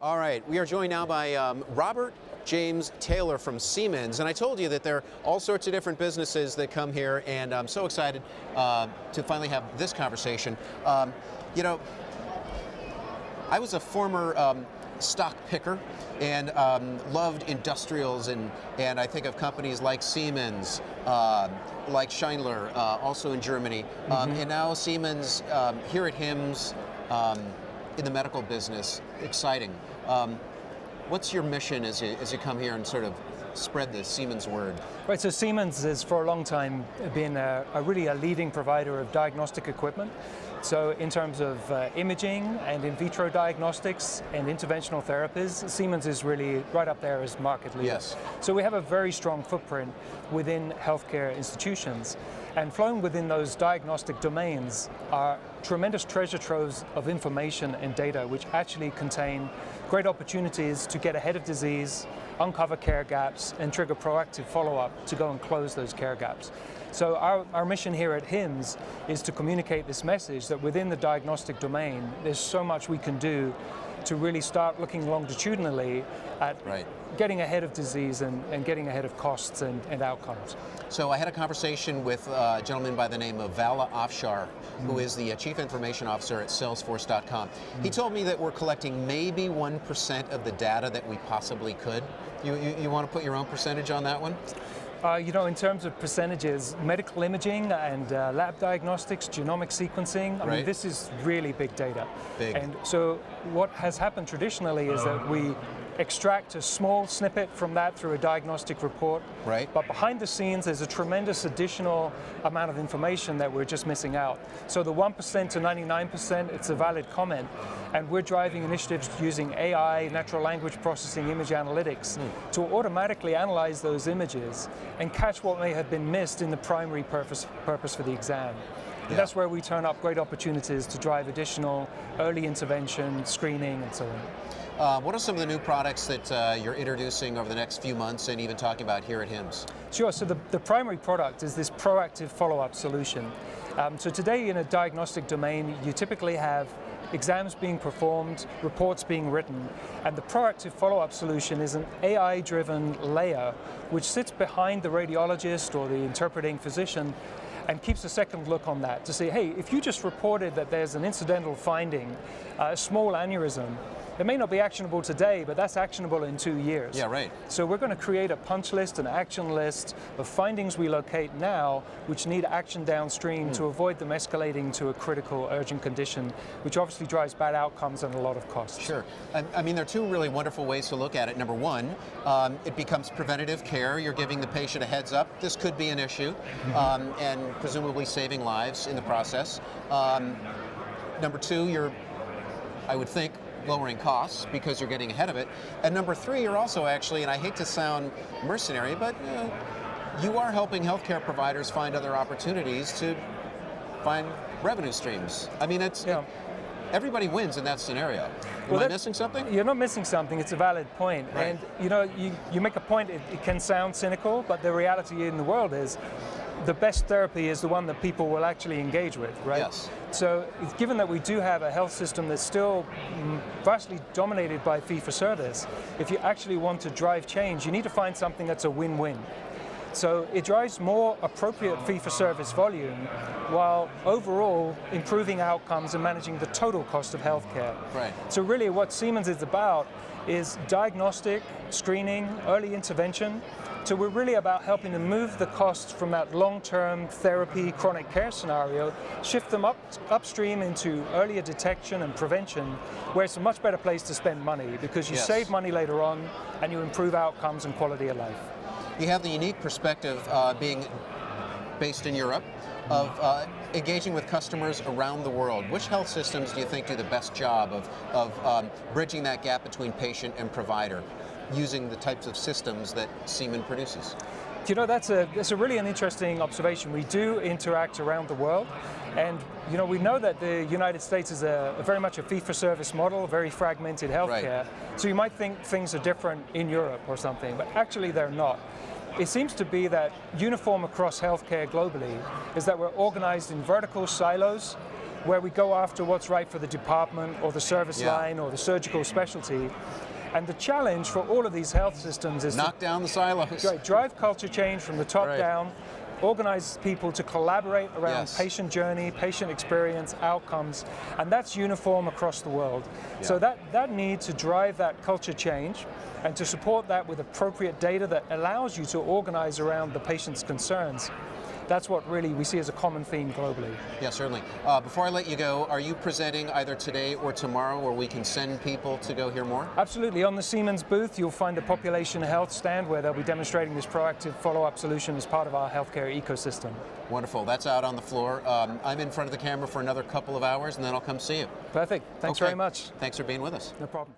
All right, we are joined now by Robert James Taylor from Siemens, and I told you that there are all sorts of different businesses that come here, and I'm so excited to finally have this conversation. You know, I was a former stock picker and loved industrials, and I think of companies like Siemens, like Schindler, also in Germany, and now Siemens here at HIMSS in the medical business. Exciting. What's your mission as you come here and sort of spread the Siemens word? Right, so Siemens has for a long time been really a leading provider of diagnostic equipment. So in terms of imaging and in vitro diagnostics and interventional therapies, Siemens is really right up there as market leader. Yes. So we have a very strong footprint within healthcare institutions. And flowing within those diagnostic domains are tremendous treasure troves of information and data which actually contain great opportunities to get ahead of disease, uncover care gaps, and trigger proactive follow-up to go and close those care gaps. So our mission here at HIMSS is to communicate this message that within the diagnostic domain, there's so much we can do to really start looking longitudinally at getting ahead of disease and getting ahead of costs and outcomes. So I had a conversation with a gentleman by the name of Vala Afshar, who is the Chief Information Officer at Salesforce.com. He told me that we're collecting maybe 1% of the data that we possibly could. You want to put your own percentage on that one? You know, in terms of percentages, medical imaging and lab diagnostics, genomic sequencing, I mean, this is really big data. Big. And so what has happened traditionally is that we extract a small snippet from that through a diagnostic report. Right. But behind the scenes, there's a tremendous additional amount of information that we're just missing out. So the 1% to 99%, it's a valid comment. And we're driving initiatives using AI, natural language processing, image analytics, to automatically analyze those images and catch what may have been missed in the primary purpose for the exam. And that's where we turn up great opportunities to drive additional early intervention, screening, and so on. What are some of the new products that you're introducing over the next few months and even talking about here at HIMSS? Sure, so the primary product is this proactive follow-up solution. So today in a diagnostic domain, you typically have exams being performed, reports being written, and the proactive follow-up solution is an AI-driven layer which sits behind the radiologist or the interpreting physician and keeps a second look on that to say, hey, if you just reported that there's an incidental finding, a small aneurysm, it may not be actionable today, but that's actionable in 2 years. Yeah, right. So we're going to create a punch list, an action list of findings we locate now, which need action downstream to avoid them escalating to a critical, urgent condition, which obviously drives bad outcomes and a lot of costs. Sure. I mean, there are two really wonderful ways to look at it. Number one, it becomes preventative care. You're giving the patient a heads up. This could be an issue, and presumably saving lives in the process. Number two, you're, I would think, lowering costs because you're getting ahead of it. And number three, you're also actually, and I hate to sound mercenary, but you are helping healthcare providers find other opportunities to find revenue streams. I mean, everybody wins in that scenario. Am I missing something? You're not missing something, it's a valid point. Right. And you know, you make a point, it can sound cynical, but the reality in the world is the best therapy is the one that people will actually engage with, right? Yes. So given that we do have a health system that's still vastly dominated by fee-for-service, if you actually want to drive change, you need to find something that's a win-win. So it drives more appropriate fee-for-service volume while overall improving outcomes and managing the total cost of healthcare. Right. So really what Siemens is about is diagnostic, screening, early intervention. So we're really about helping to move the costs from that long-term therapy, chronic care scenario, shift them upstream into earlier detection and prevention, where it's a much better place to spend money because you save money later on and you improve outcomes and quality of life. You have the unique perspective being based in Europe of engaging with customers around the world. Which health systems do you think do the best job of bridging that gap between patient and provider using the types of systems that Siemens produces? You know, that's a really an interesting observation. We do interact around the world, and you know, we know that the United States is very much a fee-for-service model, very fragmented healthcare. So you might think things are different in Europe or something, but actually they're not. It seems to be that uniform across healthcare globally is that we're organized in vertical silos where we go after what's right for the department or the service line or the surgical specialty. And the challenge for all of these health systems is knock down the silos. Drive culture change from the top down, organize people to collaborate around patient journey, patient experience, outcomes, and that's uniform across the world. So that need to drive that culture change and to support that with appropriate data that allows you to organize around the patient's concerns. That's what really we see as a common theme globally. Yeah, certainly. Before I let you go, are you presenting either today or tomorrow where we can send people to go hear more? Absolutely. On the Siemens booth, you'll find a population health stand where they'll be demonstrating this proactive follow-up solution as part of our healthcare ecosystem. Wonderful. That's out on the floor. I'm in front of the camera for another couple of hours, and then I'll come see you. Perfect. Thanks very much. Thanks for being with us. No problem.